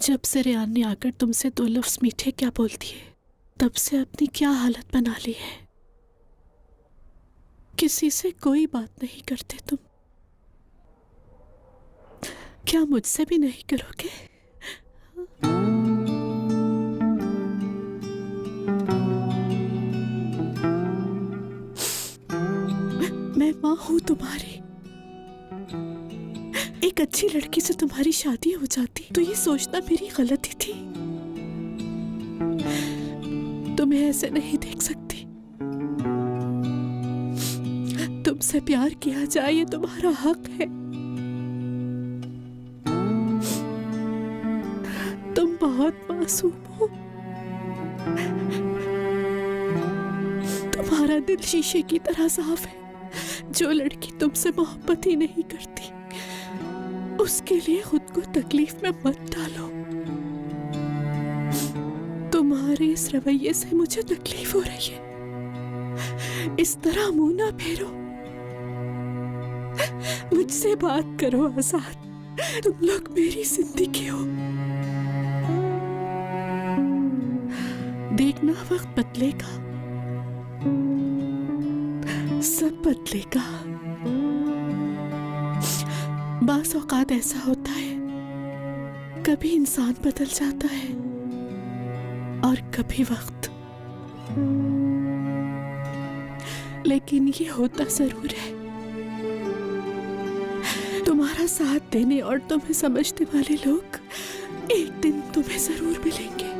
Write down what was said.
जब से रेयान ने आकर तुमसे दो लफ्ज मीठे क्या बोलती है, तब से अपनी क्या हालत बना ली है। किसी से कोई बात नहीं करते तुम। क्या मुझसे भी नहीं करोगे? मैं माँ हूं तुम्हारी। एक अच्छी लड़की से तुम्हारी शादी हो जाती तो ये सोचना मेरी गलती थी। तुम्हें ऐसे नहीं देख सकती। तुमसे प्यार किया जाए ये तुम्हारा हक है। तुम बहुत मासूम हो। तुम्हारा दिल शीशे की तरह साफ है। जो लड़की तुमसे मोहब्बत ही नहीं करती उसके लिए खुद को तकलीफ में मत डालो। तुम्हारे इस रवैये से मुझे तकलीफ हो रही है। इस तरह मुंह ना फेरो। मुझसे बात करो आजाद। तुम लोग मेरी जिंदगी हो। देखना वक्त बदलेगा, सब बदलेगा। बास औकात ऐसा होता है, कभी इंसान बदल जाता है और कभी वक्त। लेकिन ये होता जरूर है। तुम्हारा साथ देने और तुम्हें समझने वाले लोग एक दिन तुम्हें जरूर मिलेंगे।